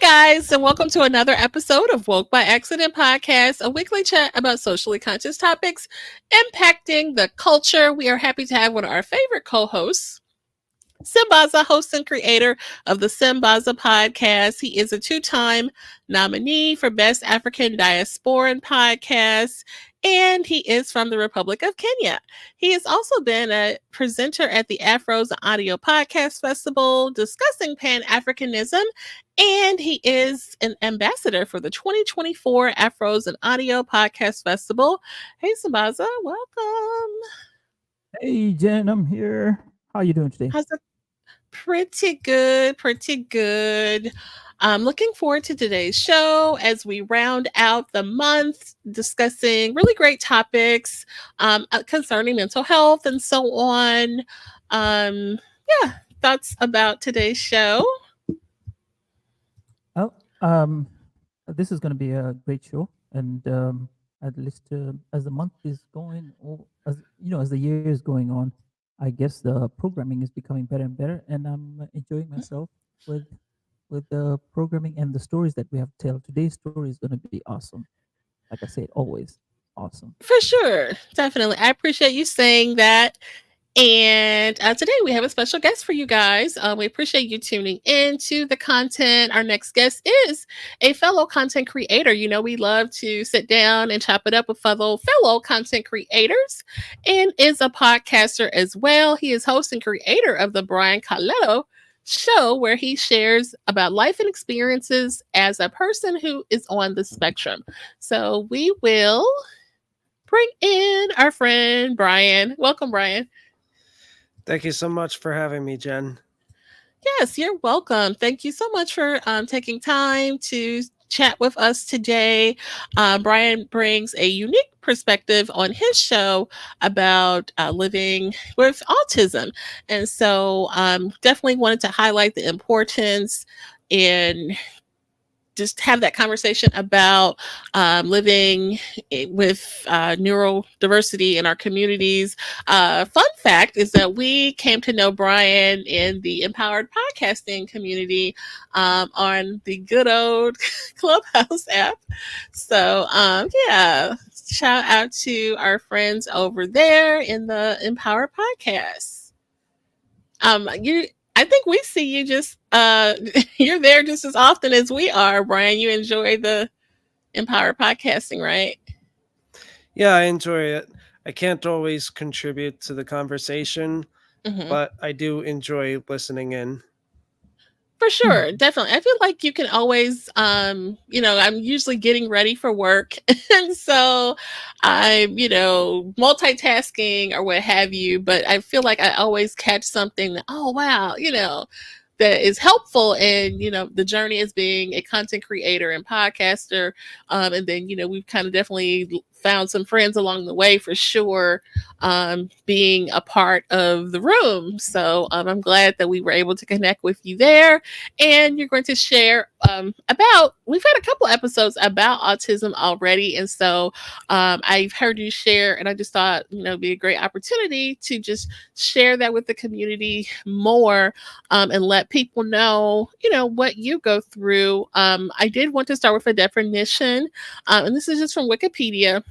guys, and welcome to another episode of Woke by Accident Podcast, a weekly chat about socially conscious topics impacting the culture. We are happy to have one of our favorite co-hosts, Sambaza, host and creator of the Sambaza Podcast. He is a two-time nominee for Best African Diasporan Podcast, and he is from the Republic of Kenya. He has also been a presenter at the Afros Audio Podcast Festival discussing Pan-Africanism, and he is an ambassador for the 2024 Afros and Audio Podcast Festival. Hey, Sambaza, welcome. Hey Jen, I'm here. How you doing today? How's it? Pretty good, pretty good. I'm looking forward to today's show as we round out the month discussing really great topics concerning mental health and so on. Yeah, thoughts about today's show? Oh, this is going to be a great show, and at least as the month is going, or as the year is going on, I guess the programming is becoming better and better, and I'm enjoying myself with the programming and the stories that we have to tell. Today's story is going to be awesome. Like I said, always awesome. For sure, definitely. I appreciate you saying that. And today we have a special guest for you guys. We appreciate you tuning in to the content. Our next guest is a fellow content creator. You know, we love to sit down and chop it up with fellow content creators, and is a podcaster as well. He is host and creator of the Brian Colletto show, where he shares about life and experiences as a person who is on the spectrum. So we will bring in our friend Brian. Welcome, Brian. Thank you so much for having me, Jen. Yes, you're welcome. Thank you so much for taking time to chat with us today. Brian brings a unique perspective on his show about living with autism. And so definitely wanted to highlight the importance in just have that conversation about living with neurodiversity in our communities. Fun fact is that we came to know Brian in the Empowered Podcasting community on the good old Clubhouse app. So, yeah, shout out to our friends over there in the Empowered Podcast. I think we see you just you're there just as often as we are, Brian. You enjoy the Empowered Podcasting, right? Yeah, I enjoy it. I can't always contribute to the conversation, but I do enjoy listening in. For sure, definitely. I feel like you can always, I'm usually getting ready for work. And so I'm, multitasking or what have you. But I feel like I always catch something that, oh, wow, that is helpful in, the journey as being a content creator and podcaster. And then, we've kind of definitely found some friends along the way for sure, being a part of the room. So I'm glad that we were able to connect with you there. And you're going to share we've had a couple episodes about autism already. And so I've heard you share, and I just thought, it'd be a great opportunity to just share that with the community more, and let people know, what you go through. I did want to start with a definition, and this is just from Wikipedia.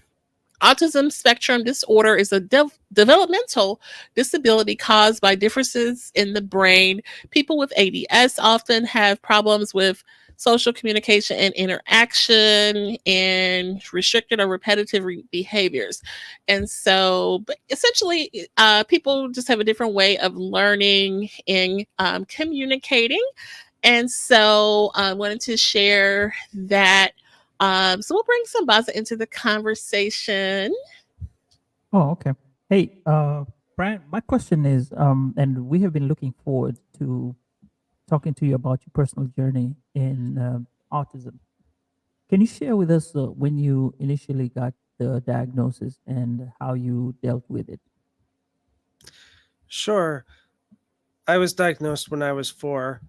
Autism spectrum disorder is a developmental disability caused by differences in the brain. People with ADS often have problems with social communication and interaction and restricted or repetitive behaviors. And so, but essentially, people just have a different way of learning and communicating. And so I wanted to share that. So we'll bring Sambaza into the conversation. Oh, okay. Hey, Brian, my question is, and we have been looking forward to talking to you about your personal journey in autism. Can you share with us when you initially got the diagnosis and how you dealt with it? Sure. I was diagnosed when I was 4,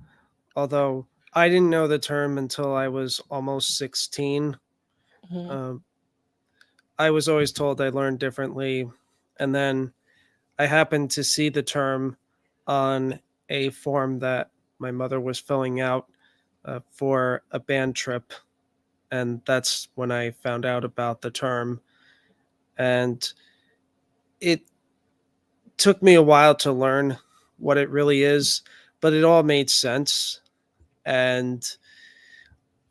although I didn't know the term until I was almost 16. Mm-hmm. I was always told I learned differently. And then I happened to see the term on a form that my mother was filling out for a band trip, and that's when I found out about the term. And it took me a while to learn what it really is, but it all made sense. And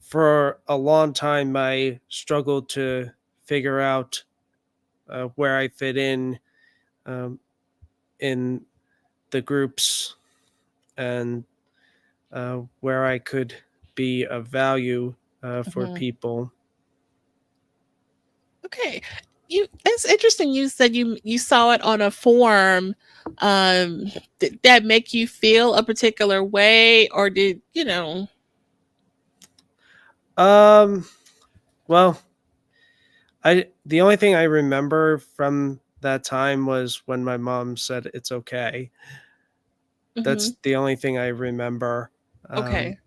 for a long time, I struggled to figure out where I fit um, in the groups, and where I could be of value for Mhm. people. Okay. That's interesting. You said you saw it on a form. Did that make you feel a particular way, or did you know? Um, well, I the only thing I remember from that time was when my mom said it's okay. That's Hmm. the only thing I remember. Um, Okay.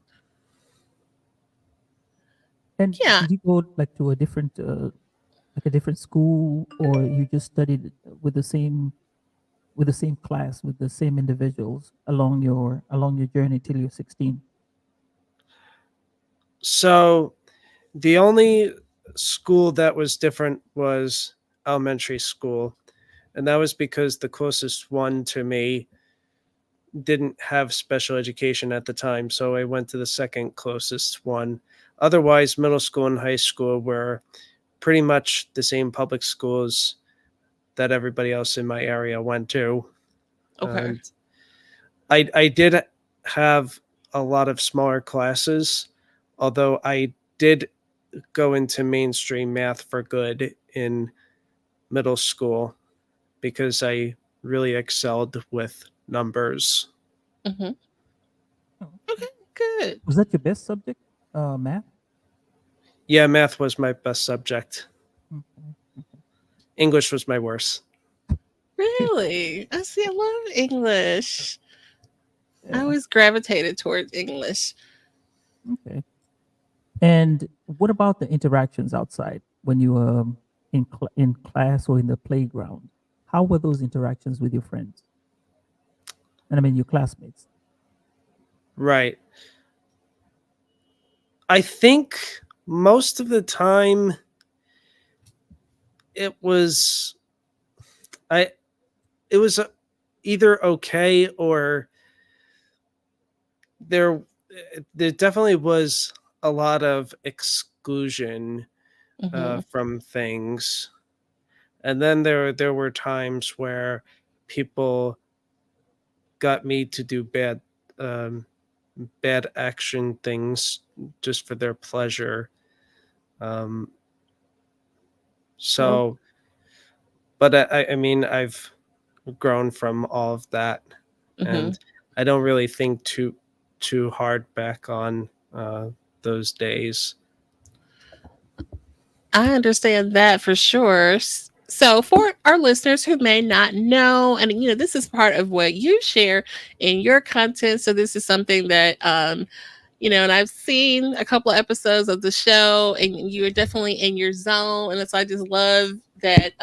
And Yeah. did you go like to a different like a different school, or you just studied with the same class with the same individuals along your journey till you're 16? so the only school that was different was elementary school, and that was because the closest one to me didn't have special education at the time, so I went to the second closest one. Otherwise, middle school and high school were pretty much the same public schools that everybody else in my area went to. Okay. And I did have a lot of smaller classes, although I did go into mainstream math for good in middle school because I really excelled with numbers. Hmm. Oh, Okay. Good. was that your best subject, math? Yeah, math was my best subject. Okay. English was my worst. Really? I see. I love English. I Yeah. always gravitated towards English. Okay. And what about the interactions outside when you were in class or in the playground? How were those interactions with your friends? And I mean your classmates. Right. I think most of the time it was I it was either okay, or there there definitely was a lot of exclusion Hmm. from things. And then there were times where people got me to do um, bad action things just for their pleasure. Um, Well. so, but I mean, I've grown from all of that, Hmm. and I don't really think too hard back on those days. I understand that for sure. So, for our listeners who may not know, and this is part of what you share in your content. So, this is something that, and I've seen a couple of episodes of the show, and you're definitely in your zone. And so, I just love that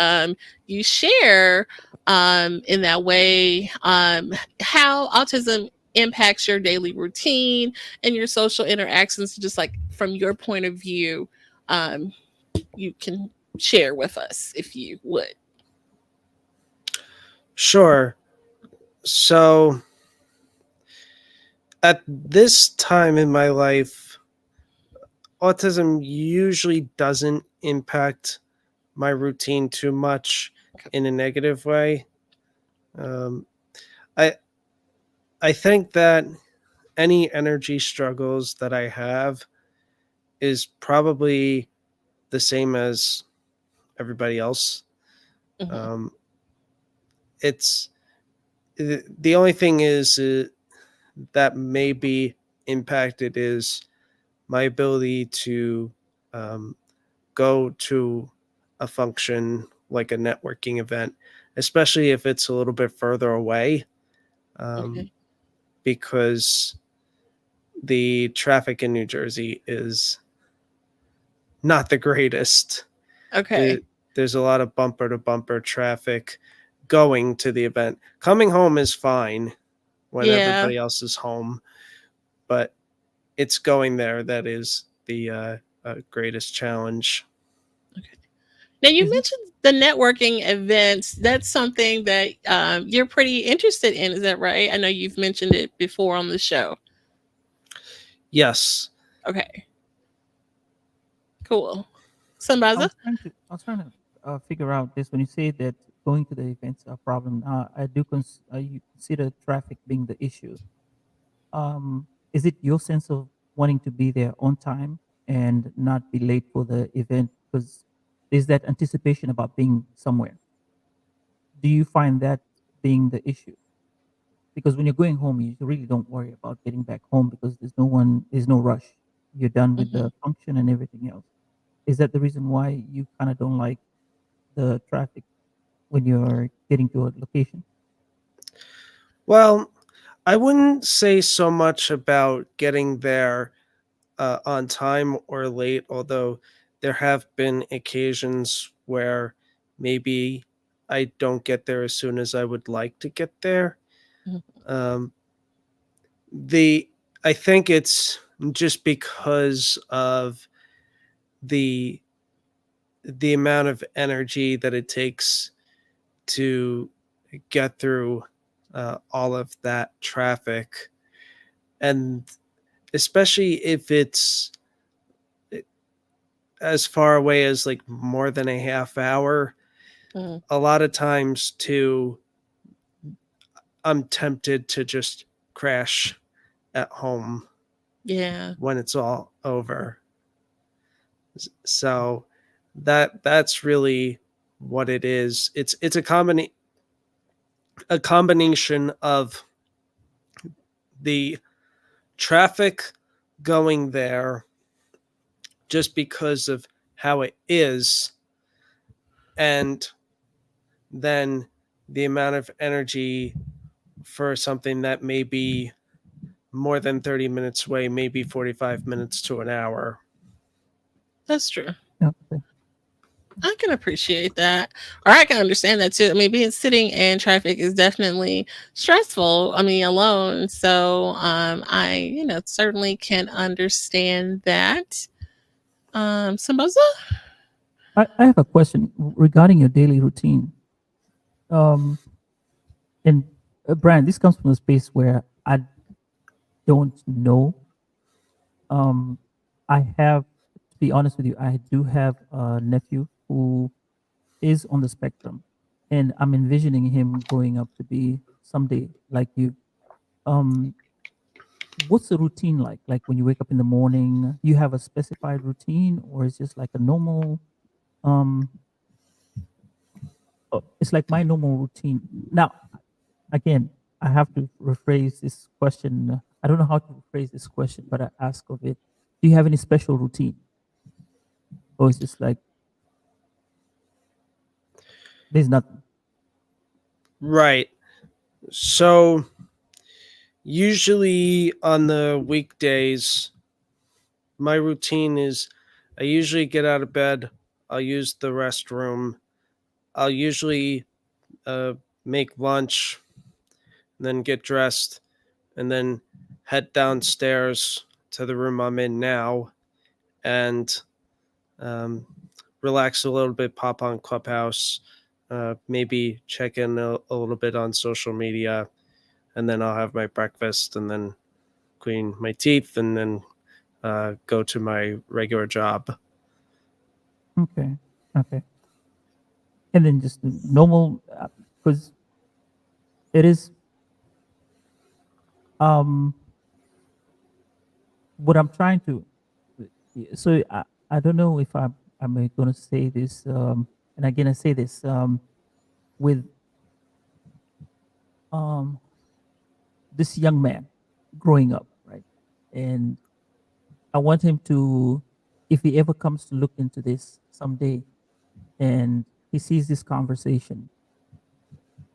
you share in that way how autism impacts your daily routine and your social interactions, just like from your point of view. Um, you can share with us if you would. Sure. So at this time in my life, autism usually doesn't impact my routine too much in a negative way. Um, I I think that any energy struggles that I have is probably the same as everybody else. Hmm. Um, it's the only thing is that may be impacted is my ability to um, go to a function like a networking event, especially if it's a little bit further away, um, Okay. because the traffic in New Jersey is not the greatest. Okay. The, there's a lot of bumper to bumper traffic going to the event. Coming home is fine when Yeah. everybody else is home, but it's going there that is the greatest challenge. Okay. Now you Is it mentioned the networking events. That's something that you're pretty interested in. Is that right? I know you've mentioned it before on the show. Yes. Okay, cool. I Sambaza? was trying to figure out this when you say that going to the events are a problem. You consider traffic being the issue. Is it your sense of wanting to be there on time and not be late for the event? Because there's that anticipation about being somewhere. Do you find that being the issue? Because when you're going home, you really don't worry about getting back home because there's no rush. You're done with Hmm. the function and everything else. Is that the reason why you kind of don't like the traffic when you're getting to a location? Well, I wouldn't say so much about getting there on time or late, although there have been occasions where maybe I don't get there as soon as I would like to get there. Um, the I think it's just because of the the amount of energy that it takes to get through all of that traffic, and especially if it's as far away as like more than a half hour, Hmm. a lot of times too, I'm tempted to just crash at home Yeah, when it's all over. So that's really what it is. It's a combination of the traffic going there just because of how it is, and then the amount of energy for something that may be more than 30 minutes away, maybe 45 minutes to an hour. that's true. Yeah. Okay. I can appreciate that, or I can understand that too. I mean, being sitting in traffic is definitely stressful. I mean, alone. So, I certainly can understand that. Sambaza? I have a question regarding your daily routine. Um, and Brian, this comes from a space where I don't know. Um, I have, to be honest with you, I do have a nephew who is on the spectrum, and I'm envisioning him growing up to be someday like you. Um, what's the routine like? Like when you wake up in the morning, you have a specified routine, or is just like a normal? Um, it's like my normal routine. Now, again, I have to rephrase this question. I don't know how to rephrase this question, but I ask of it: do you have any special routine, or is just like there's nothing? Right. So usually on the weekdays, my routine is I usually get out of bed, I'll use the restroom, I'll usually uh, make lunch, then get dressed, and then head downstairs to the room I'm in now and um, relax a little bit, pop on Clubhouse, maybe check in a little bit on social media, and then I'll have my breakfast and then clean my teeth and then go to my regular job. Okay, okay, and then just the normal because it is um what I'm trying to. So I don't know if I'm going to say this, and again I say this with um this young man growing up, right? And I want him to, if he ever comes to look into this someday and he sees this conversation,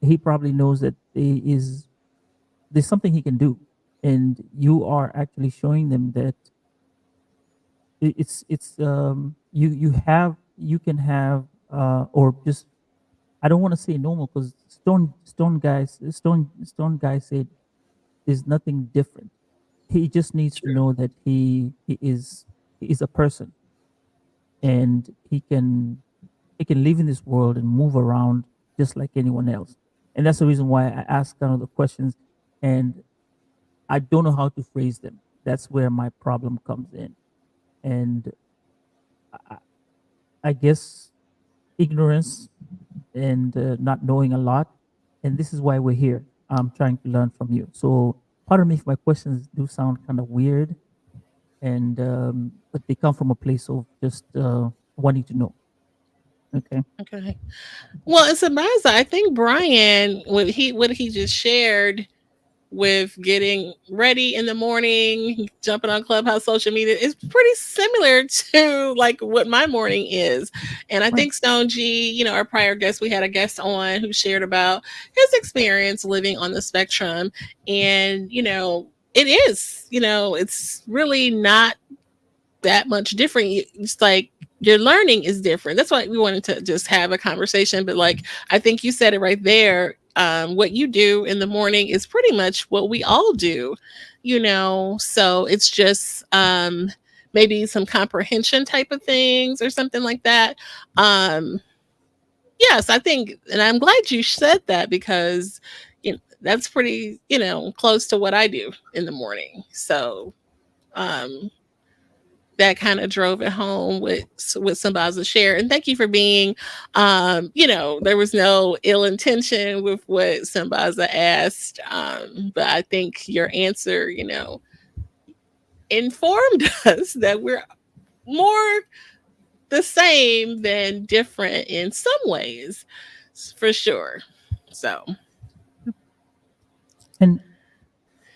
he probably knows that there's something he can do, and you are actually showing them that it's you can have or just I don't want to say normal because Stone guy said there's nothing different. he just needs to know that he is a person, and he can live in this world and move around just like anyone else. And that's the reason why I ask kind of the questions, and I don't know how to phrase them. That's where my problem comes in. And I, I guess ignorance and not knowing a lot. And this is why we're here. I'm trying to learn from you. So pardon me if my questions do sound kind of weird, and but they come from a place of just wanting to know. Okay. Okay. Well, in Sambaza, I think Brian, what he just shared with getting ready in the morning, jumping on Clubhouse social media is pretty similar to like what my morning is. And I Right. think Stone G, our prior guest, we had a guest on who shared about his experience living on the spectrum. And, it is, it's really not that much different. It's like your learning is different. That's why we wanted to just have a conversation. But like I think you said it right there. What you do in the morning is pretty much what we all do, So it's just maybe some comprehension type of things or something like that. Um, yes, I think, and I'm glad you said that because that's pretty close to what I do in the morning. So um that kind of drove it home with Sambaza's share. And thank you for being, there was no ill intention with what Sambaza asked, but I think your answer, informed us that we're more the same than different in some ways, for sure. So, And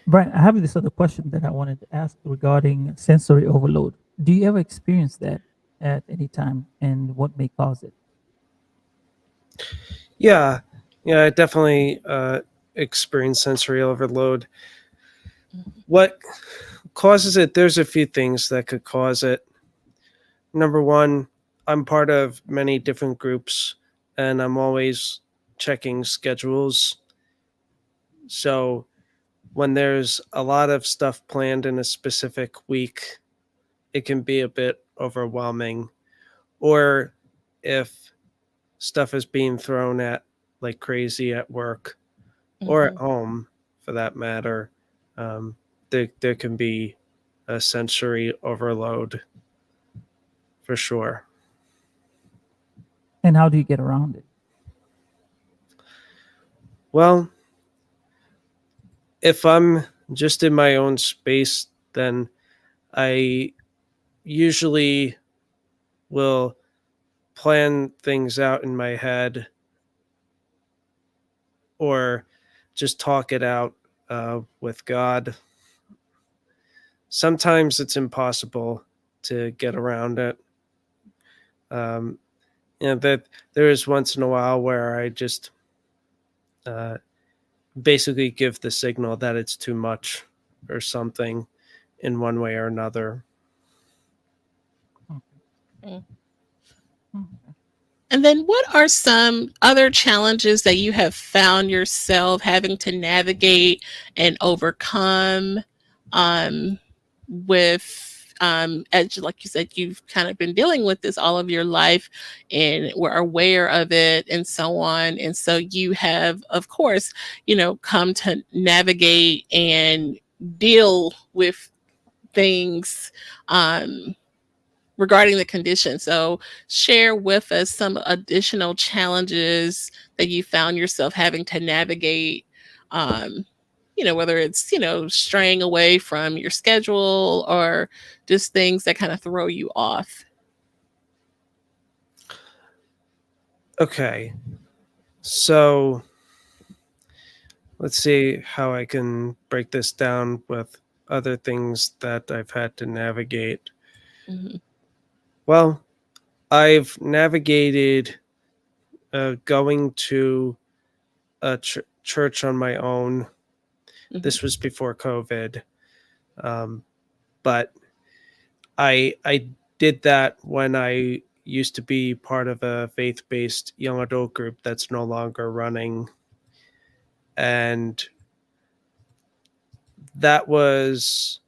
Brian, I have this other question that I wanted to ask regarding sensory overload. Do you ever experience that at any time, and what may cause it? Yeah, yeah, I definitely experience sensory overload. What causes it? There's a few things that could cause it. Number one, I'm part of many different groups, and I'm always checking schedules. So when there's a lot of stuff planned in a specific week, it can be a bit overwhelming. Or if stuff is being thrown at like crazy at work or at mhm. home for that matter, there can be a sensory overload for sure. And how do you get around it? Well, if I'm just in my own space, then I usually will plan things out in my head or just talk it out with God. Sometimes it's impossible to get around it. Um, that there is once in a while where I just uh, basically give the signal that it's too much or something in one way or another. Okay. Mm. Okay. And then, what are some other challenges that you have found yourself having to navigate and overcome um, as like you said, you've kind of been dealing with this all of your life and were aware of it and so on. And so you have, of course, come to navigate and deal with things. Regarding the condition. So, share with us some additional challenges that you found yourself having to navigate. Um, whether it's, straying away from your schedule or just things that kind of throw you off. Okay, so let's see how I can break this down with other things that I've had to navigate. Mhm, Well, I've navigated going to a church on my own. mhm, This was before COVID, um, but I did that when I used to be part of a faith-based young adult group that's no longer running, and that was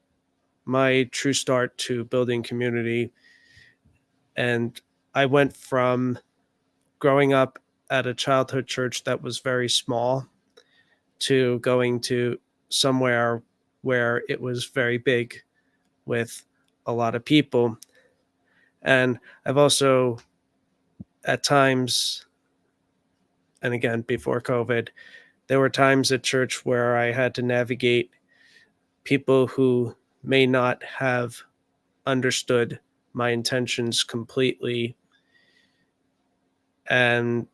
my true start to building community. And I went from growing up at a childhood church that was very small to going to somewhere where it was very big with a lot of people. And I've also, at times, and again, before COVID, there were times at church where I had to navigate people who may not have understood my intentions completely. And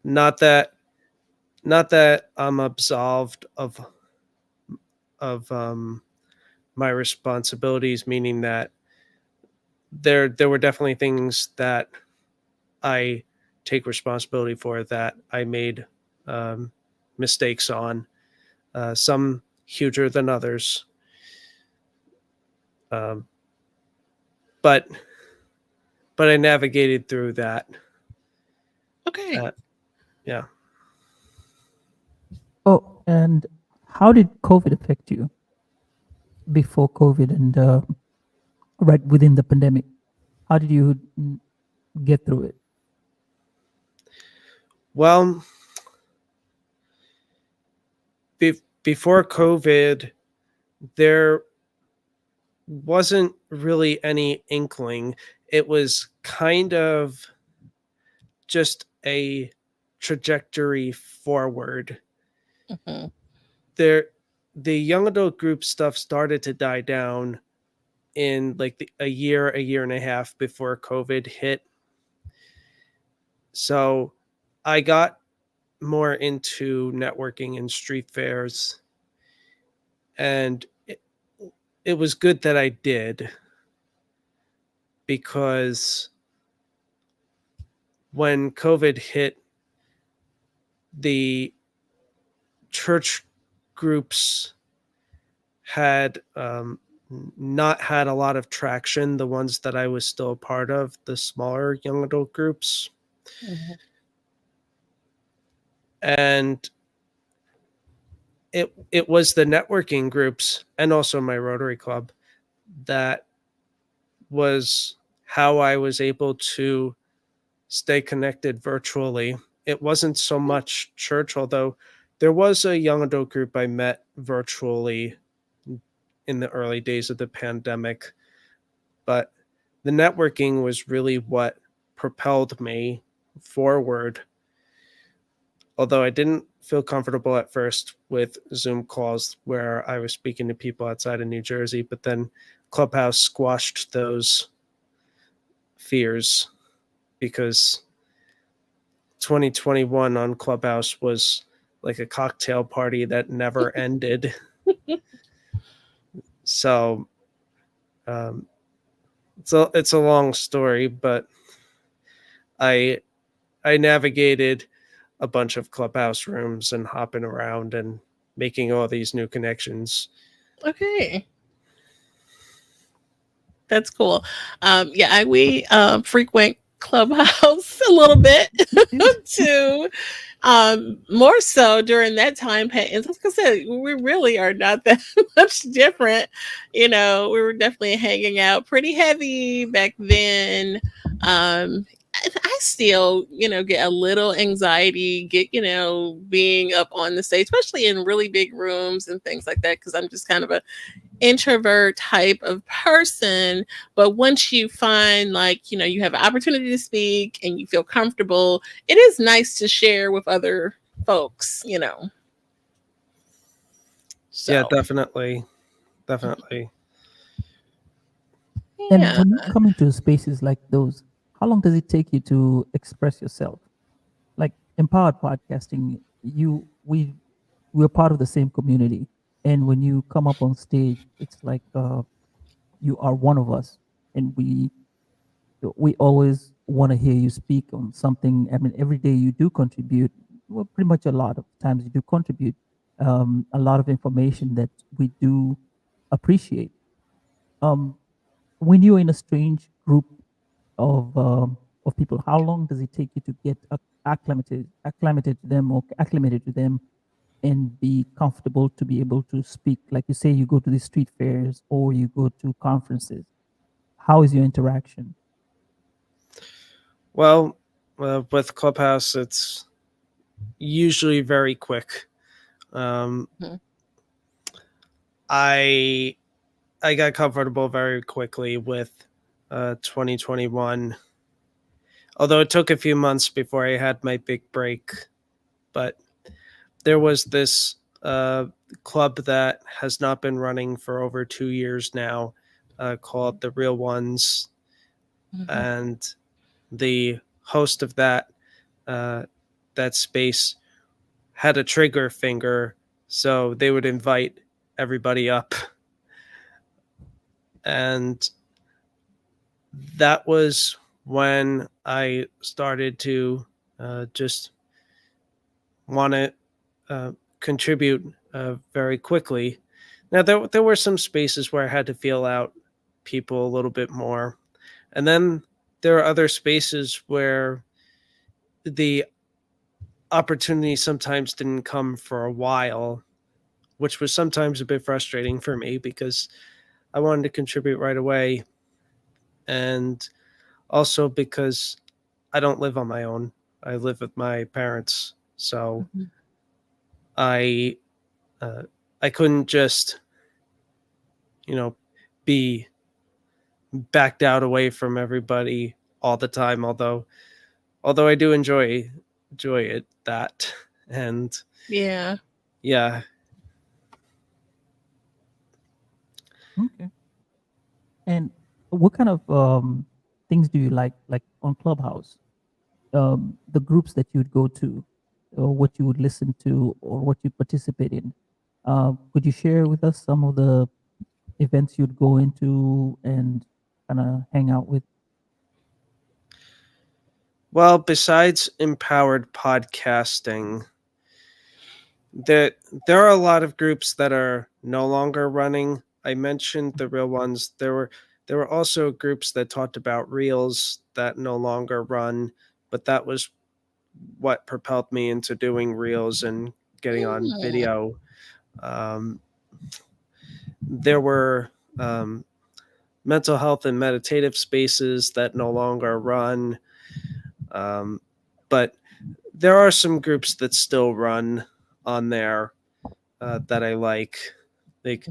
not that I'm absolved of my responsibilities, meaning that there were definitely things that I take responsibility for that I made mistakes on, some huger than others. Um, but I navigated through that. Okay. Yeah. Oh, and how did COVID affect you before COVID and right within the pandemic? How did you get through it? Well, before COVID, there wasn't really any inkling. It was kind of just a trajectory forward. Hmm. There, the young adult group stuff started to die down in like a year and a half before COVID hit. So I got more into networking and street fairs, and it was good that I did, because when COVID hit, the church groups had not had a lot of traction, the ones that I was still a part of, the smaller young adult groups. Hmm. And it was the networking groups and also my Rotary Club that was how I was able to stay connected virtually. It wasn't so much church, although there was a young adult group I met virtually in the early days of the pandemic. But the networking was really what propelled me forward. Although I didn't feel comfortable at first with Zoom calls where I was speaking to people outside of New Jersey, but then Clubhouse squashed those fears, because 2021 on Clubhouse was like a cocktail party that never ended. So um, it's a long story, but I navigated a bunch of Clubhouse rooms and hopping around and making all these new connections. Okay. That's cool. Yeah, we frequent Clubhouse a little bit too. More so during that time. And like I said, we really are not that much different. You know, we were definitely hanging out pretty heavy back then. And I still, get a little anxiety, being up on the stage, especially in really big rooms and things like that, because I'm just kind of a introvert type of person. But once you find, like, you have an opportunity to speak and you feel comfortable, it is nice to share with other folks. Yeah, So definitely. And yeah. when you come into spaces like those, how long does it take you to express yourself? Like Empowered Podcasting, we're part of the same community, and when you come up on stage, it's like you are one of us, and we always want to hear you speak on something. I mean, every day you do contribute. Well, pretty much a lot of times you do contribute a lot of information that we do appreciate. Um, when you're in a strange group of people, how long does it take you to get acclimated to them or acclimated to them? and be comfortable to be able to speak? Like you say, you go to the street fairs or you go to conferences. How is your interaction? Well, with Clubhouse, it's usually very quick. Um, Mhm. I I got comfortable very quickly with 2021, although it took a few months before I had my big break. But there was this club that has not been running for over 2 years now, called The Real Ones, Mhm. and the host of uh, that space had a trigger finger, so they would invite everybody up, and that was when I started to just want to uh, contribute very quickly. Now there were some spaces where I had to feel out people a little bit more, and then there are other spaces where the opportunity sometimes didn't come for a while, which was sometimes a bit frustrating for me because I wanted to contribute right away, and also because I don't live on my own. I live with my parents, so Mhm. I uh, I couldn't just be backed out away from everybody all the time. Although I do enjoy it that, and Yeah. yeah. Okay. And what kind of things do you like on Clubhouse? The groups that you'd go to, or what you would listen to, or what you participate in. Could you share with us some of the events you'd go into and kind of hang out with? Well, besides empowered podcasting, there are a lot of groups that are no longer running. I mentioned the real ones. There were also groups that talked about reels that no longer run, but that was what propelled me into doing reels and getting on Mm. video. Um, there were mental health and meditative spaces that no longer run, um, but there are some groups that still run on there that I like. Like,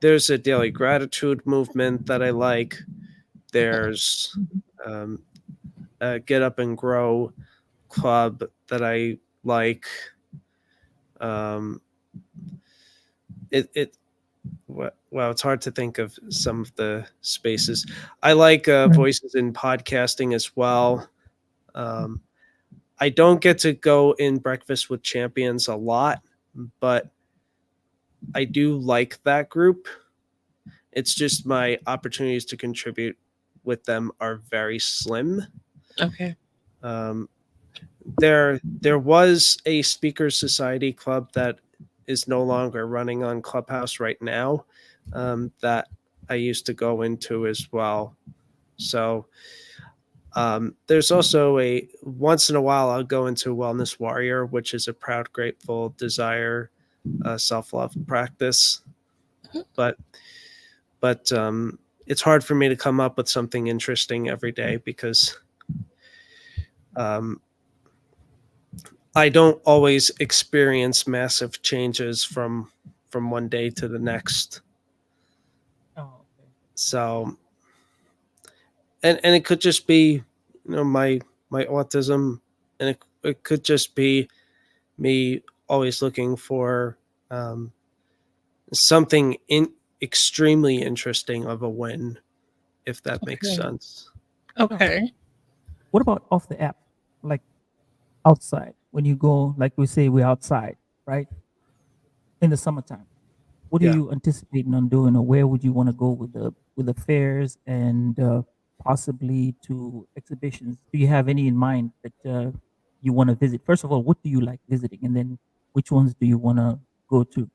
there's a daily gratitude movement that I like. There's um, a Get Up and Grow club that I like. Um, it Well, it's hard to think of some of the spaces. I like Right. voices in podcasting as well. Um, I don't get to go in Breakfast with Champions a lot, but I do like that group. It's just my opportunities to contribute with them are very slim. Okay. Um, there was a speakers society club that is no longer running on Clubhouse right now, that I used to go into as well. So there's also a once in a while I'll go into Wellness Warrior, which is a proud, grateful, desire, self love practice. But it's hard for me to come up with something interesting every day because um, I don't always experience massive changes from one day to the next. Oh, okay. So, and it could just be, my autism, and it could just be me always looking for um, something extremely interesting of a win, if that makes Okay. sense. Oh, Okay. what about off the app? Like outside, when you go, like we say, we're outside, right? In the summertime. What are Yeah. you anticipating on doing, or where would you want to go with the fairs and possibly to exhibitions? Do you have any in mind that you want to visit? First of all, what do you like visiting, and then which ones do you want to go to?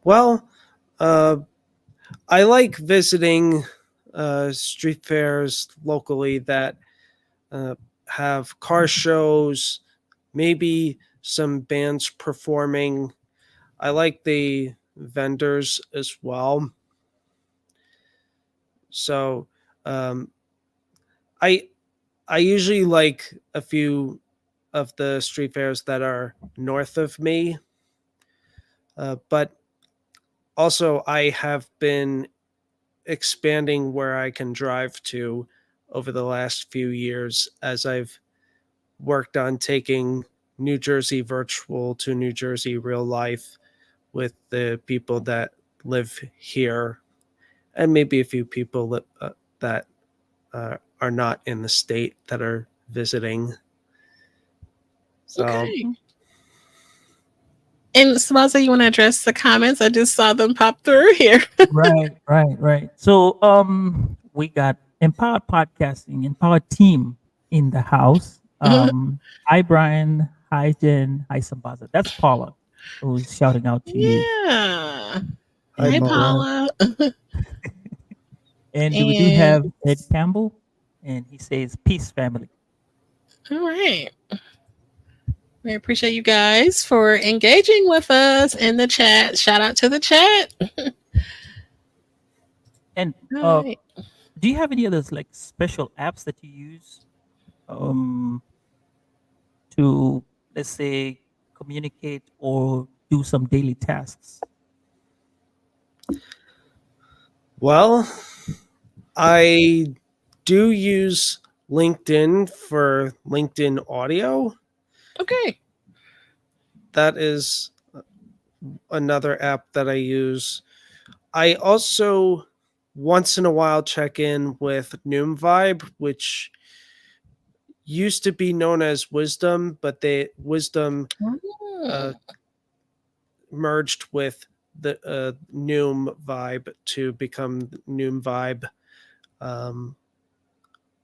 Well, uh, I like visiting street fairs locally that uh, have car shows, maybe some bands performing. I like the vendors as well. So um, I I usually like a few of the street fairs that are north of me, but also I have been expanding where I can drive to over the last few years as I've worked on taking New Jersey virtual to New Jersey real life with the people that live here, and maybe a few people that are not in the state that are visiting. So, Okay. And Sambaza, you want to address the comments? I just saw them pop through here. Right. So we got Empowered Podcasting, Empowered Team in the house. Hi Brian, hi Jen, hi Sambaza. That's Paula who's shouting out to you. Yeah. hi, Hi, And Paula. Paula. and we do And have Ed Campbell, and he says peace family. all right. We appreciate you guys for engaging with us in the chat. Shout out to the chat. And All right. do you have any others like special apps that you use um to, let's say, communicate or do some daily tasks? Well, I do use LinkedIn for LinkedIn audio. Okay. That is another app that I use. I also once in a while check in with Noom Vibe, which used to be known as Wisdom, but they Wisdom uh, merged with the Noom Vibe to become Noom Vibe, um,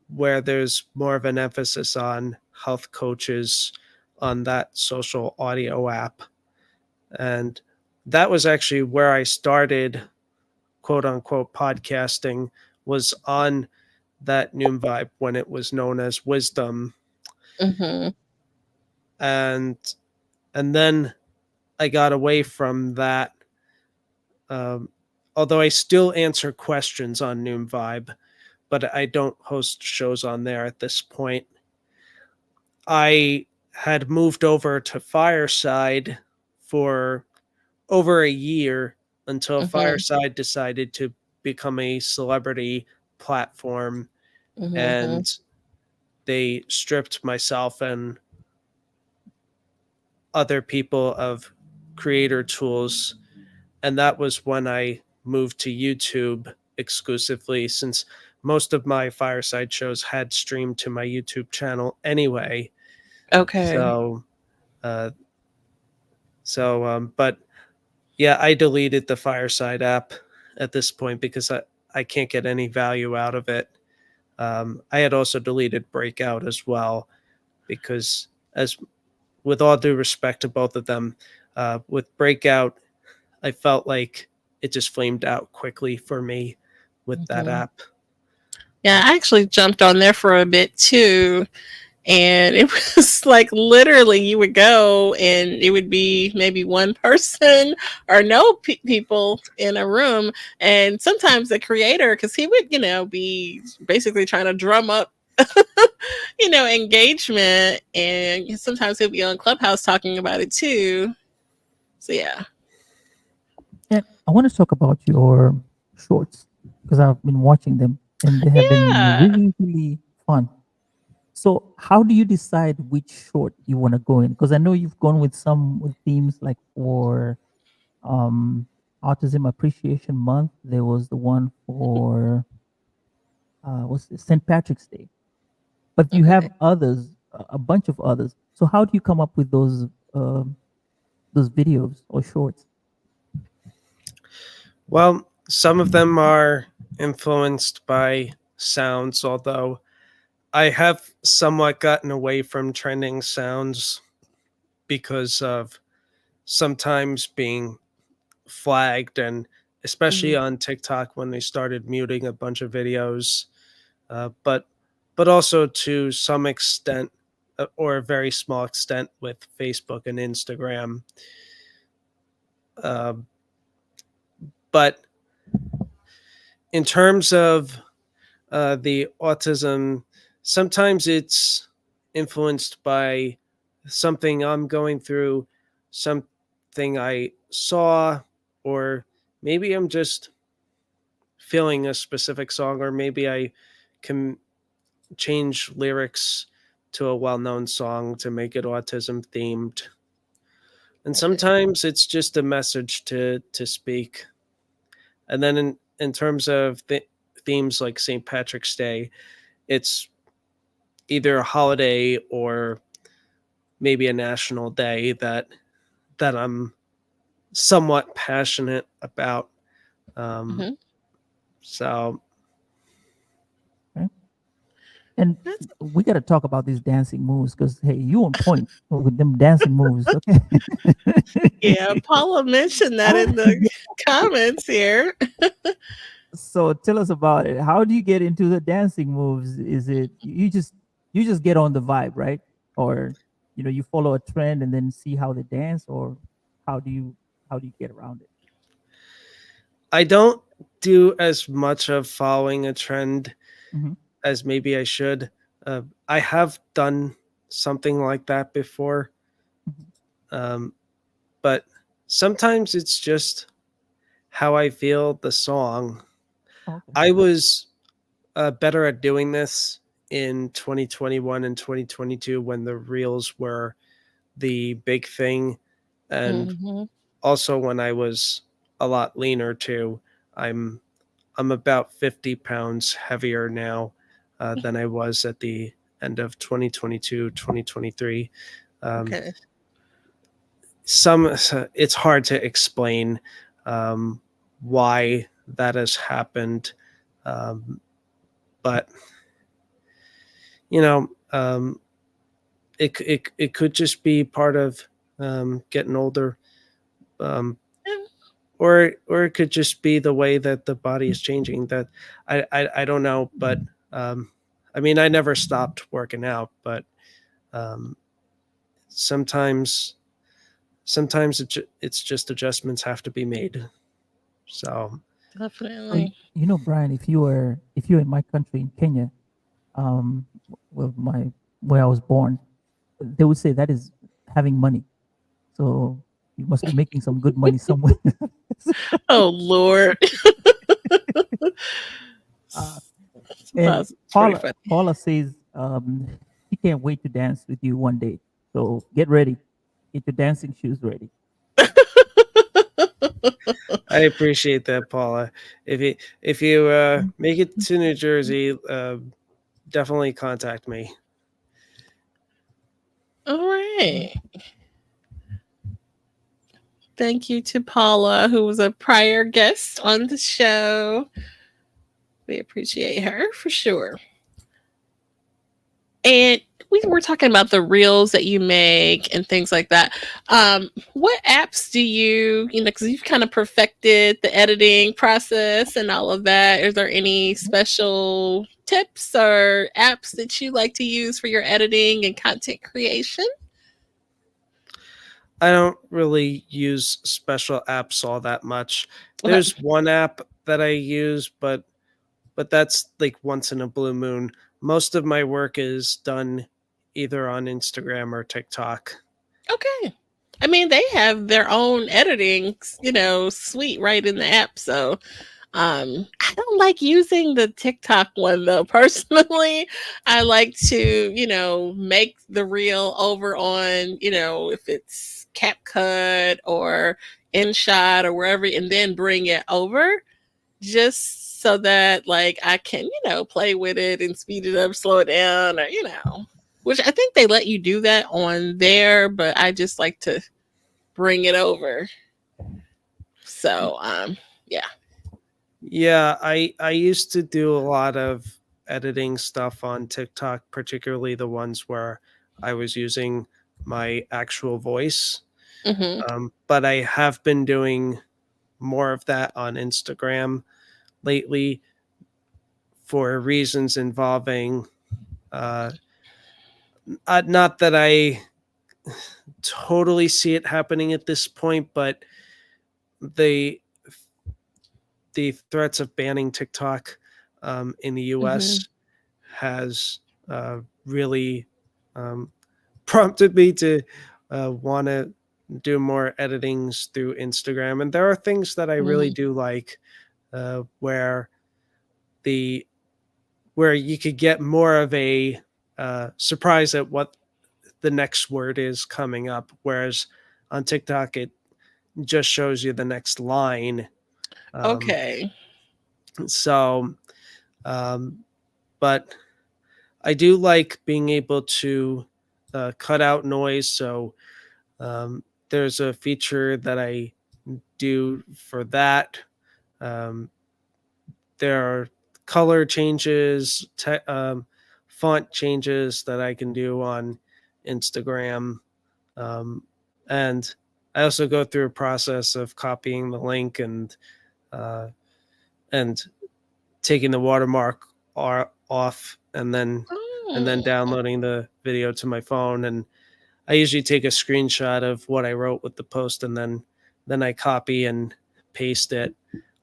where there's more of an emphasis on health coaches on that social audio app. And that was actually where I started, quote unquote, podcasting, was on that Noom Vibe when it was known as Wisdom. Mm-hmm. And and then I got away from that. Um, Although I still answer questions on Noom Vibe, but I don't host shows on there at this point. I had moved over to Fireside for over a year until Mm-hmm. Fireside decided to become a celebrity platform, Mm-hmm. and they stripped myself and other people of creator tools. And that was when I moved to YouTube exclusively, since most of my Fireside shows had streamed to my YouTube channel anyway. Okay. So, uh, but yeah, I deleted the Fireside app at this point because I can't get any value out of it. I had also deleted Breakout as well because, as with all due respect to both of them, with Breakout, I felt like it just flamed out quickly for me with that Mm-hmm. app. Yeah, I actually jumped on there for a bit too. And it was like literally you would go and it would be maybe one person or no people in a room. And sometimes the creator, because he would, be basically trying to drum up, engagement. And sometimes he'll be on Clubhouse talking about it too. So, yeah. And I want to talk about your shorts because I've been watching them and they have been Yeah. really fun. So, how do you decide which short you want to go in? Because I know you've gone with some with themes like for um, Autism Appreciation Month. There was the one for what's it, St. Patrick's Day, but you Okay. have others, a bunch of others. So, how do you come up with those videos or shorts? Well, some of them are influenced by sounds, although I have somewhat gotten away from trending sounds because of sometimes being flagged, and especially Mhm. on TikTok when they started muting a bunch of videos, but also to some extent or a very small extent with Facebook and Instagram. Uh, but in terms of the autism, sometimes it's influenced by something I'm going through, something I saw, or maybe I'm just feeling a specific song, or maybe I can change lyrics to a well known song to make it autism themed. And Okay. sometimes it's just a message to speak. And then in terms of themes like St. Patrick's Day, it's either a holiday or maybe a national day that I'm somewhat passionate about. Um, Hmm. so Okay. And That's we got to talk about these dancing moves because hey, you on point with them dancing moves. Okay. yeah. Paula mentioned that in the Yeah. comments here. So tell us about it. How do you get into the dancing moves? Is it you just get on the vibe, right? Or you follow a trend and then see how they dance, or how do you how do you get around it? I don't do as much of following a trend Hmm. as maybe I should. I have done something like that before, Hmm. um, but sometimes it's just how I feel the song. Okay. I was better at doing this in 2021 and 2022 when the reels were the big thing, and Hmm. also when I was a lot leaner too. I'm I'm about 50 pounds heavier now than I was at the end of 2022, 2023. Um, Okay. some it's hard to explain um, why that has happened, um, but you know, it could just be part of getting older, um, Yeah. or it could just be the way that the body is changing. That I don't know, but um, I mean, I never stopped working out, but um, sometimes it's just adjustments have to be made. So So Definitely. Brian, if you're in my country in Kenya, well, my where I was born, they would say that is having money. So you must be making some good money somewhere. Oh Lord. uh, and That's pretty Paula funny. Paula says she can't wait to dance with you one day. So get ready, get your dancing shoes ready. I appreciate that, Paula. If you make it to New Jersey, definitely contact me. All right. Thank you to Paula, who was a prior guest on the show. We appreciate her for sure. And we were talking about the reels that you make and things like that. What apps do because you've kind of perfected the editing process and all of that. Is there any special tips or apps that you like to use for your editing and content creation? I don't really use special apps all that much. Okay. There's one app that I use, but that's like once in a blue moon. Most of my work is done either on Instagram or TikTok. Okay. I mean, they have their own editing, suite right in the app. So I don't like using the TikTok one though. Personally, I like to, make the reel over on, if it's CapCut or InShot or wherever, and then bring it over just so that like I can, play with it and speed it up, slow it down, or which I think they let you do that on there, but I just like to bring it over. So, yeah. Yeah, I used to do a lot of editing stuff on TikTok, particularly the ones where I was using my actual voice. Hmm. But I have been doing more of that on Instagram lately for reasons involving uh, Not that I totally see it happening at this point, but the the threats of banning TikTok in the Hmm. U.S. has really um, prompted me to want to do more editings through Instagram. And there are things that I really Hmm. do like, where the where you could get more of a surprise at what the next word is coming up, whereas on TikTok it just shows you the next line. Um, Okay. so, um, but I do like being able to cut out noise. So there's a feature that I do for that. Um, there are color changes, font changes that I can do on Instagram. Um, and I also go through a process of copying the link uh, and taking the watermark off, and then Oh, downloading the video to my phone. And I usually take a screenshot of what I wrote with the post, and then I copy and paste it.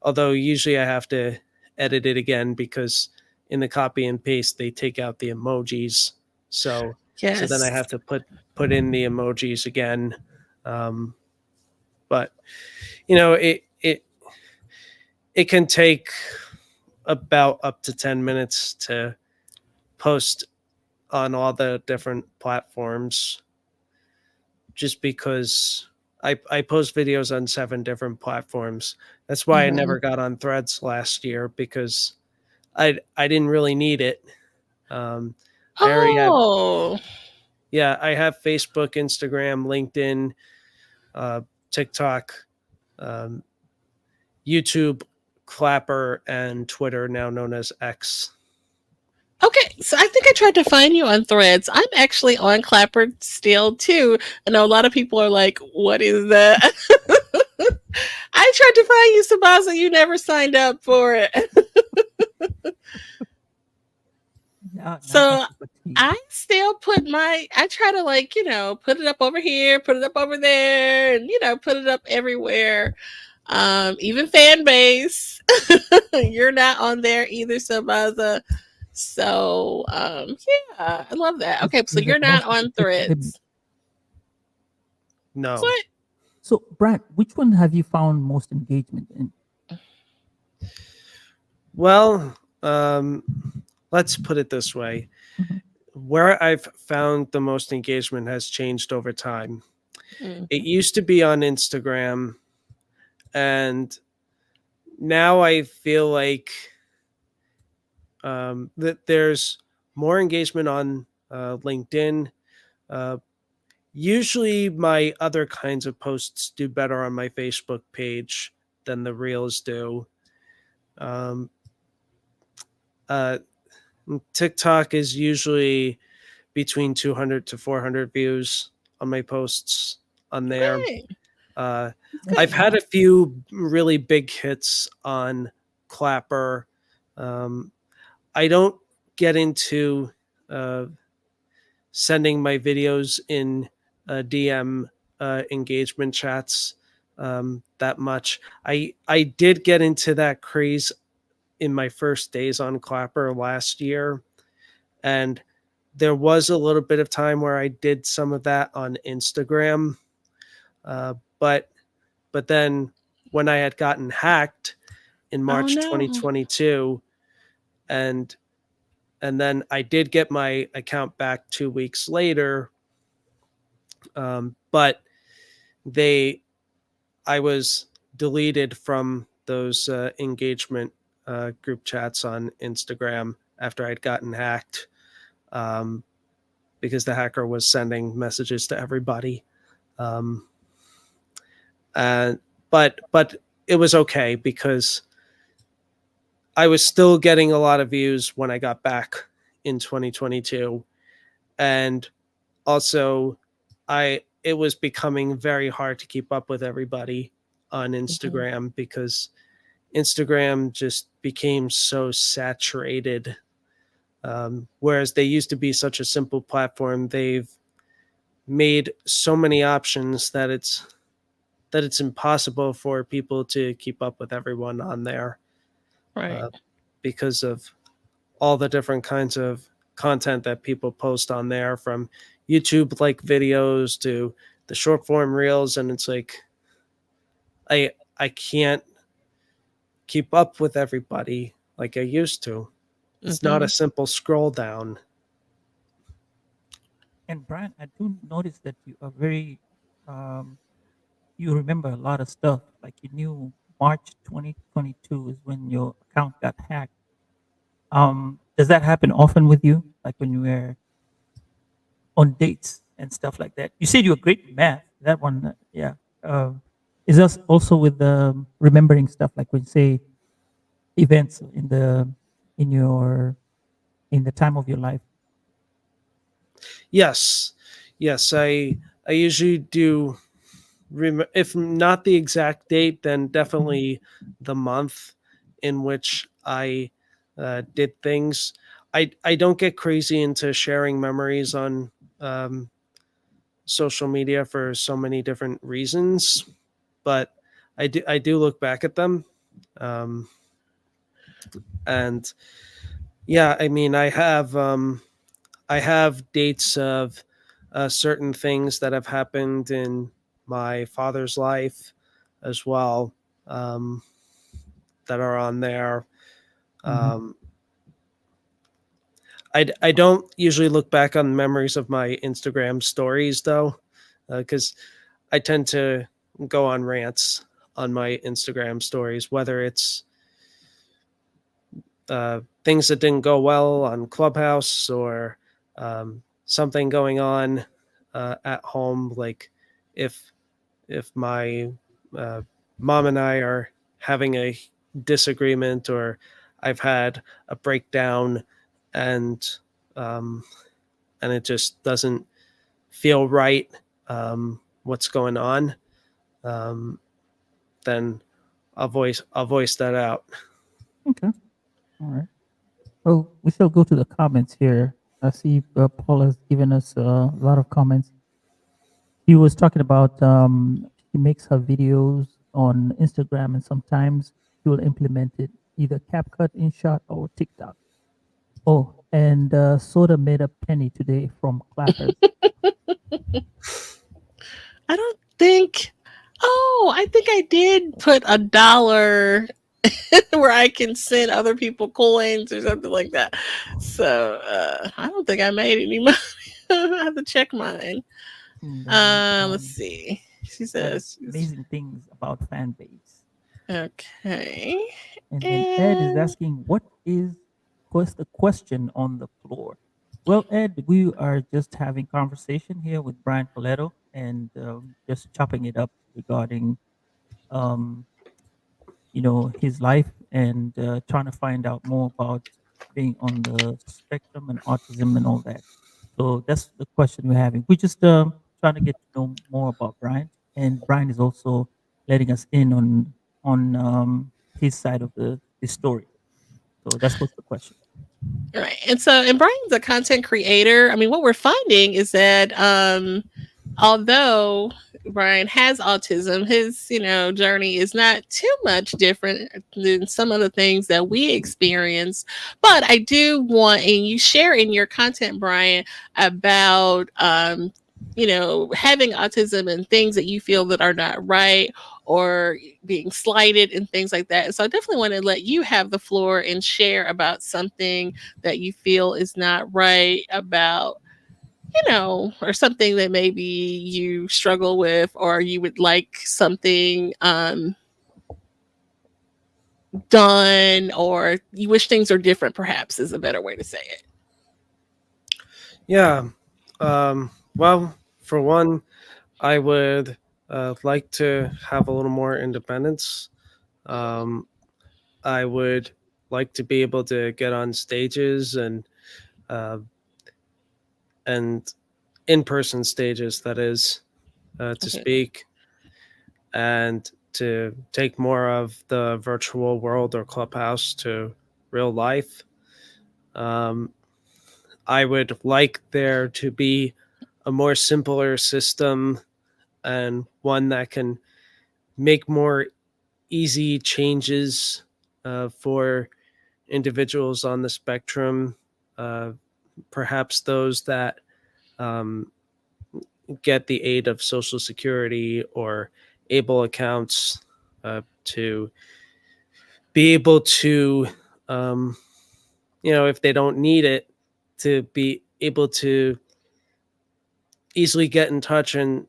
Although usually I have to edit it again because in the copy and paste they take out the emojis. So then I yes. have to put in the emojis again. Um, but it can take about up to 10 minutes to post on all the different platforms, just because I post videos on 7 different platforms. That's why I Hmm. never got on Threads last year, because I didn't really need it. Um, I already have Oh, Yeah, I have Facebook, Instagram, LinkedIn, uh, TikTok, um, YouTube, Clapper, and Twitter, now known as X. okay. So I think I tried to find you on Threads. I'm actually on Clapper still too. I know a lot of people are like, "What is that?" I tried to find you, Sambaza. You never signed up for it. Now my So sympathy. I still put I try to, like, put it up over here, put it up over there, and put it up everywhere. Even fan base. You're not on there either, Sambaza. So yeah, I love that. Okay, so Is it you're not mostly on entertainment? Threads. No. What? So, Brad, which one have you found most engagement in? Well, let's put it this way. Mhm. Where I've found the most engagement has changed over time. It Mhm. used to be on Instagram, and now I feel like that there's more engagement on LinkedIn. Uh, Usually, my other kinds of posts do better on my Facebook page than the reels do. Um, uh, TikTok is usually between 200 to 400 views on my posts on there. Okay, Uh, that's That's I've good. a had lot. a few really big hits on Clapper. Um, I don't get into uh, sending my videos in DM engagement chats that much. I did get into that craze in my first days on Clapper last year, and there was a little bit of time where I did some of that on Instagram, uh, but then when I had gotten hacked in Oh March no. 2022, and then I did get my account back 2 weeks later, but they I was deleted from those engagement group chats on Instagram after I'd gotten hacked, um, because the hacker was sending messages to everybody. Um, and but it was okay because I was still getting a lot of views when I got back in 2022, and also I it was becoming very hard to keep up with everybody on Mhm. Instagram, because Instagram just became so saturated Whereas they used to be such a simple platform, they've made so many options that it's impossible for people to keep up with everyone on there, Right. uh, because of all the different kinds of content that people post on there, from YouTube like videos to the short form reels, and it's like I can't keep up with everybody like I used to. It's not a Hmm. simple scroll down. And Brian, I do notice that you are very, um, you remember a lot of stuff. Like you knew March 2022 is when your account got hacked. Does that happen often with you? Like when you were on dates and stuff like that? You said you were great in math. That one, yeah. Is us also with the remembering stuff, like when you say events in your in the time of your life? Yes, yes, I usually do. If not the exact date, then Mhm. definitely the month in which I did things. I don't get crazy into sharing memories on um, social media for so many different reasons, but I do look back at them, um, and yeah, I mean I have dates of certain things that have happened in my father's life as well, um, that are on there. Mhm. Um, I don't usually look back on memories of my Instagram stories though, because I tend to go on rants on my Instagram stories, whether it's things that didn't go well on Clubhouse, or something going on at home, like if my uh, mom and I are having a disagreement, or I've had a breakdown, and um, and it just doesn't feel right, what's going on, um, then I'll voice that out. Okay. All right. Well, we shall go to the comments here. I see Paul has given us a lot of comments. He was talking about he makes her videos on Instagram, and sometimes he will implement it either CapCut, InShot, or TikTok. Oh, and Soda made a penny today from clappers. I don't think. Oh, I think I did put $1 where I can send other people coins or something like that. So I don't think I made any money. I have to check mine. And then Let's see. She said says, amazing things about fan base. okay. And then Ed is And asking, what is what's the question on the floor? Well, Ed, we are just having conversation here with Brian Colletto and just chopping it up regarding, um, his life and trying to find out more about being on the spectrum and autism and all that. So that's the question we're having. We're just trying to get to know more about Brian, and Brian is also letting us in on his side of the story. So that's what's the question. right. And Brian's a content creator. I mean, what we're finding is that although Brian has autism, his, journey is not too much different than some of the things that we experience. But I do want, and you share in your content, Brian, about having autism and things that you feel that are not right, or being slighted and things like that. So I definitely want to let you have the floor and share about something that you feel is not right about, or something that maybe you struggle with, or you would like something done, or you wish things are different, perhaps is a better way to say it. Yeah. Well, for one, I would like to have a little more independence. Um, I would like to be able to get on stages, uh, and in-person stages, that is, to Okay. speak, and to take more of the virtual world or Clubhouse to real life. Um, I would like there to be a more simpler system and one that can make more easy changes for individuals on the spectrum, uh, perhaps those that um, get the aid of Social Security or ABLE accounts to be able to, um, if they don't need it, to be able to easily get in touch and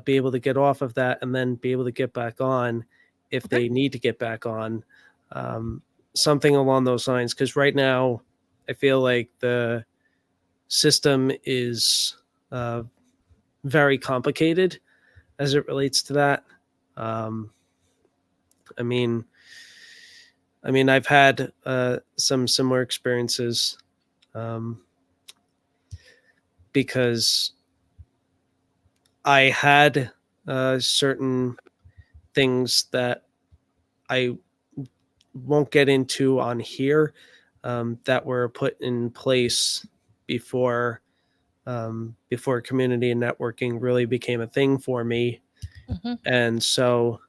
be able to get off of that and then be able to get back on if Okay. they need to get back on. Um, Something along those lines. Because right now, I feel like the system is uh, very complicated as it relates to that. Um, I mean, I've had some similar experiences um, because I had certain things that I won't get into on here that were put in place before before community and networking really became a thing for me, Hmm. and so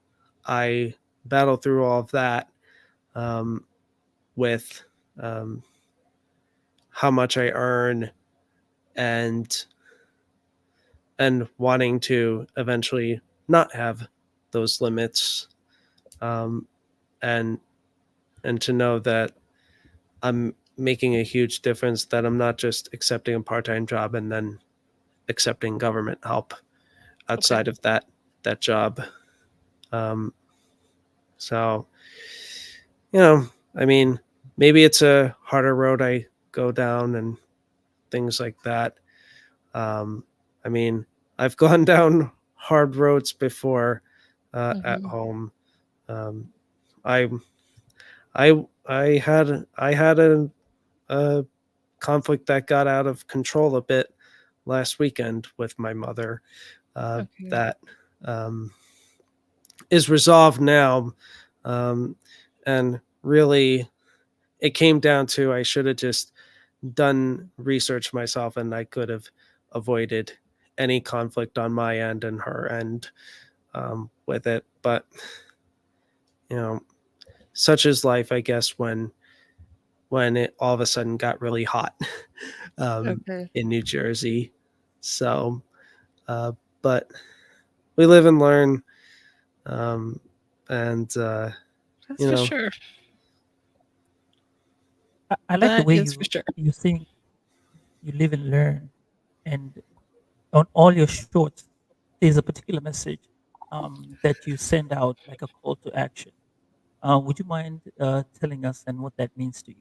I battled through all of that um, with um, how much I earn and wanting to eventually not have those limits, um, and to know that I'm making a huge difference, that I'm not just accepting a part-time job and then accepting government help Okay. outside of that job. Um, so you know, I mean, maybe it's a harder road I go down and things like that. Um, I mean, I've gone down hard roads before at Hmm. home. Um, I I had a conflict that got out of control a bit last weekend with my mother. Okay. That um, is resolved now, um, and really, it came down to I should have just done research myself, and I could have avoided any conflict on my end and her end with it. But you know, such is life, I guess. When it all of a sudden got really hot Okay. in New Jersey. So, uh, but we live and learn, um, and That's you for know, sure. I like the That way is for sure. you think you live and learn, and on all your shorts, there's a particular message that you send out like a call to action. Would you mind telling us and what that means to you?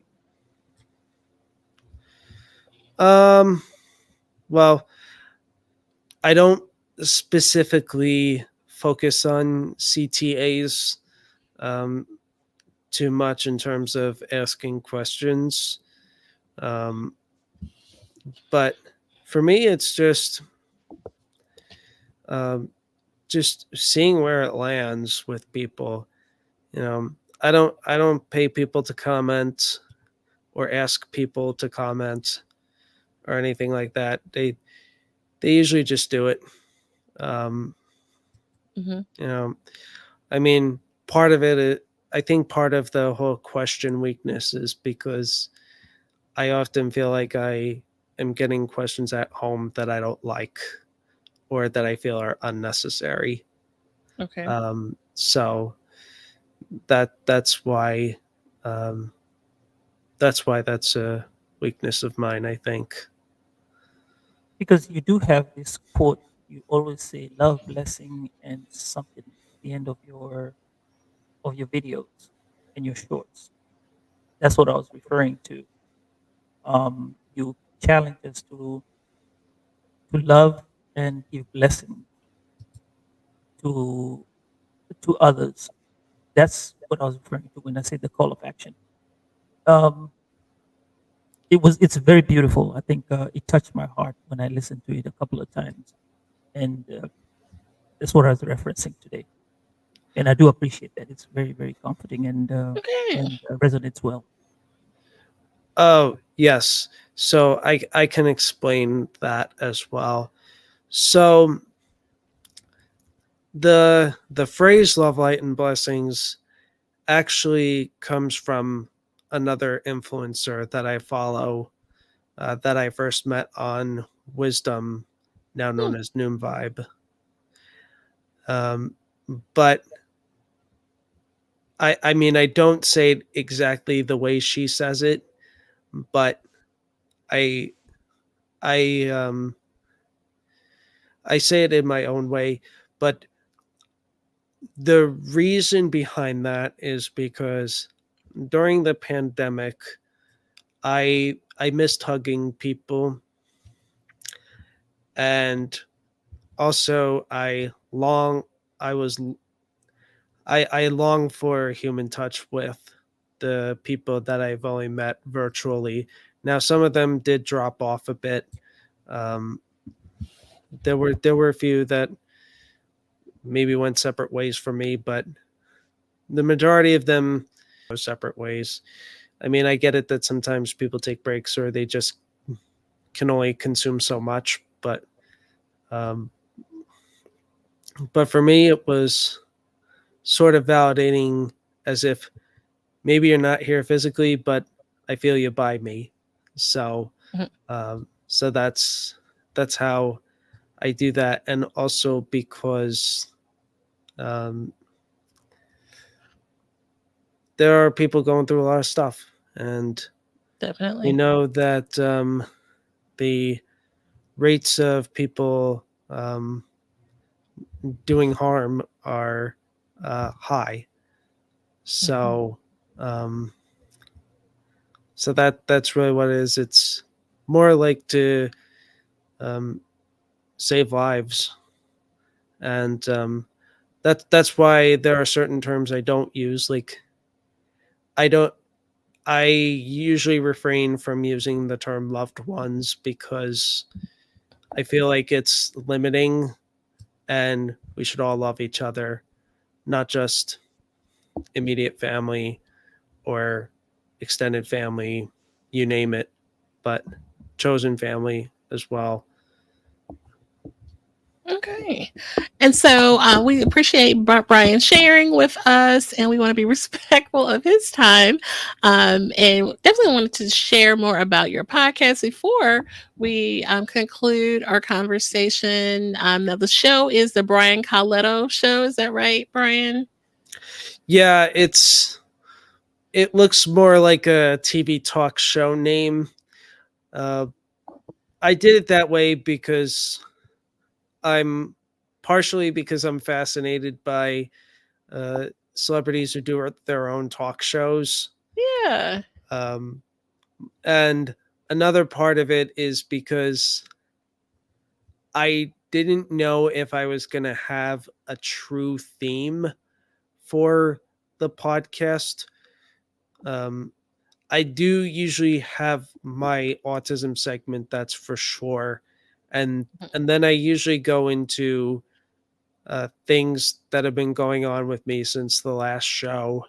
um, well, I don't specifically focus on CTAs um, too much in terms of asking questions. Um, but for me, it's um, just seeing where it lands with people. You know, I don't pay people to comment or ask people to comment or anything like that. They usually just do it. Um, Hmm. you know, I mean, part of I think part of the whole question weakness is because I often feel like I am getting questions at home that I don't like or that I feel are unnecessary. Okay. So that's why um, that's a weakness of mine, I think. Because you do have this quote. You always say love, blessing, and something at the end of your videos and your shorts. That's what I was referring to. You challenge us to love and give blessing to others. That's what I was referring to when I said the call of action. Um, it's very beautiful. I think it touched my heart when I listened to it a couple of times, and that's what I was referencing today. And I do appreciate that. It's very comforting and Okay. resonates well. Oh, yes. So I can explain that as well. So the phrase love, light, and blessings actually comes from another influencer that I follow, that I first met on Wisdom, now Hmm. known as Noom Vibe. Um, but I mean, I don't say it exactly the way she says it, but I I I say it in my own way. But the reason behind that is because during the pandemic, I missed hugging people, and also I was I long for human touch with the people that I've only met virtually. Now some of them did drop off a bit. Um, there were a few that maybe went separate ways from me, but the majority of them go separate ways. I mean, I get it that sometimes people take breaks or they just can only consume so much, um, but for me, it was sort of validating, as if maybe you're not here physically, but I feel you by me. So, Mhm. so that's how I do that, and also because um, there are people going through a lot of stuff, and we Definitely. know that the rates of people doing harm are high. Hmm. So, um, so that's really what it is. It's more like to um, save lives, and that's why there are certain terms I don't use. Like I don't. I usually refrain from using the term loved ones because I feel like it's limiting, and we should all love each other, not just immediate family or extended family, you name it, but chosen family as well. Okay. And so we appreciate Brian sharing with us, and we want to be respectful of his time. And definitely wanted to share more about your podcast before we conclude our conversation. Now, the show is the Brian Colletto Show. Is that right, Brian? Yeah, it looks more like a TV talk show name. Uh, I did it that way because I'm partially because I'm fascinated by celebrities who do their own talk shows. Yeah. Um, and another part of it is because I didn't know if I was going to have a true theme for the podcast. Um, I do usually have my autism segment, that's for sure, and then I usually go into things that have been going on with me since the last show,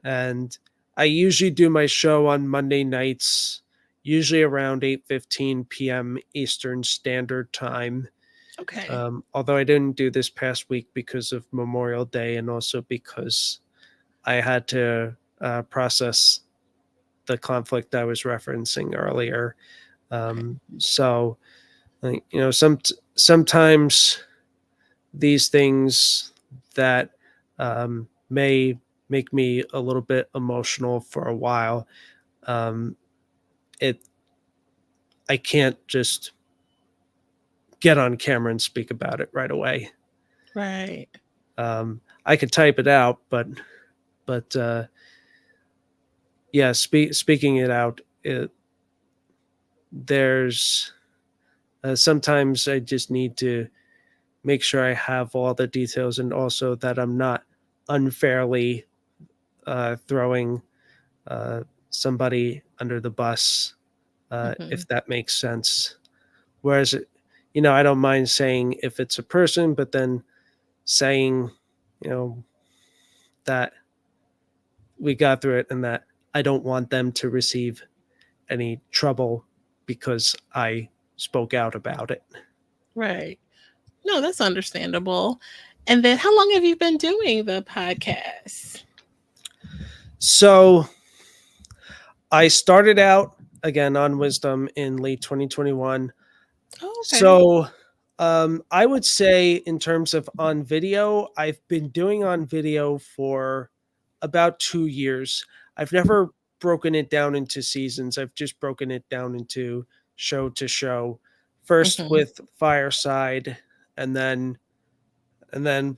and I usually do my show on Monday nights, usually around 8:15 p.m. Eastern Standard Time. Okay. Although I didn't do this past week because of Memorial Day, and also because I had to process the conflict I was referencing earlier. Okay. So, sometimes these things that may make me a little bit emotional for a while, um, it I can't just get on camera and speak about it right away. Right. I could type it out, but yeah, speaking it out, there's sometimes I just need to make sure I have all the details, and also that I'm not unfairly throwing somebody under the bus, Hmm. if that makes sense. Whereas, I don't mind saying if it's a person, but then saying, you know, that we got through it and that I don't want them to receive any trouble because I spoke out about it. Right. No, that's understandable. And then how long have you been doing the podcast? So I started out again on Wisdom in late 2021. Oh, okay. So I would say, in terms of on video, I've been doing on video for about 2 years. I've never broken it down into seasons. I've just broken it down into show to show. First Hmm. with Fireside, and then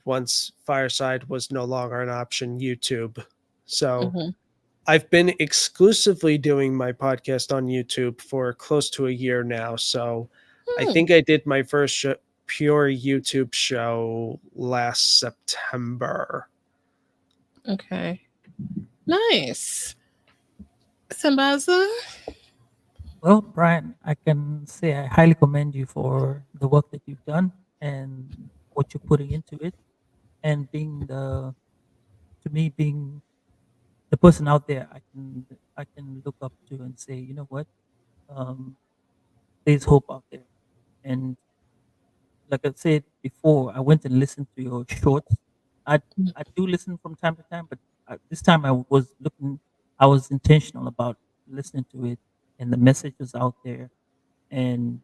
once Fireside was no longer an option, YouTube. So Hmm. I've been exclusively doing my podcast on YouTube for close to a year now. So I Hmm. think I did my first pure YouTube show last September. Okay. Nice. Sambaza? Well, Brian, I can say I highly commend you for the work that you've done and what you're putting into it, and being to me, being the person out there I can look up to and say, you know what, um, there's hope out there. And like I said before, I went and listened to your shorts. I I do listen from time to time, but this time I was intentional about listening to it, and the message was out there, and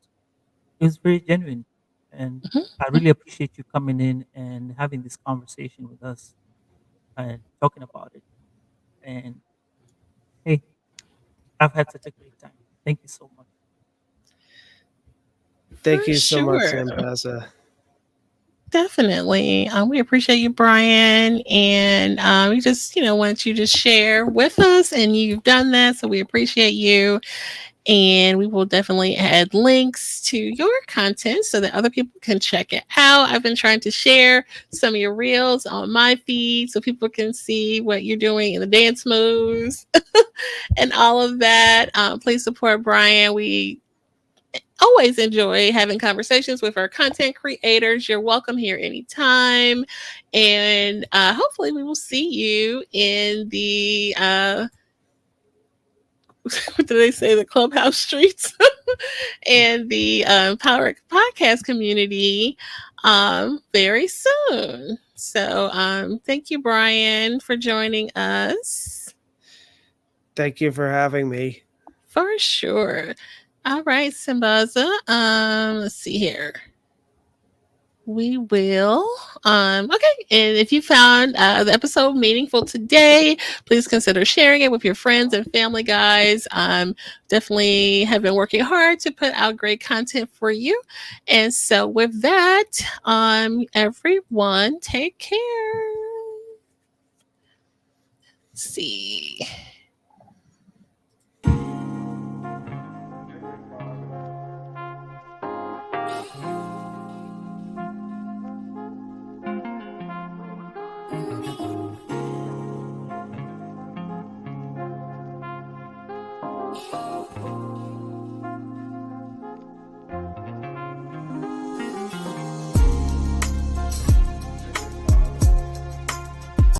it was very genuine. And I Mhm. really appreciate you coming in and having this conversation with us and talking about it. And hey, I've had such a great time. Thank you so much. For Thank you so much, sure. Sambaza. Definitely. We appreciate you, Brian. And we just, want you to share with us. And you've done that. So we appreciate you. And we will definitely add links to your content so that other people can check it out. I've been trying to share some of your reels on my feed so people can see what you're doing in the dance moves and all of that. Please support Brian. We always enjoy having conversations with our content creators. You're welcome here anytime. And hopefully, we will see you in the, what do they say, the clubhouse streets and the Power Podcast community very soon. So, thank you, Brian, for joining us. Thank you for having me. For sure. All right, Sambaza. Let's see here. We will. Okay. And if you found the episode meaningful today, please consider sharing it with your friends and family, guys. Definitely have been working hard to put out great content for you. And so, with that, everyone, take care. Let's see.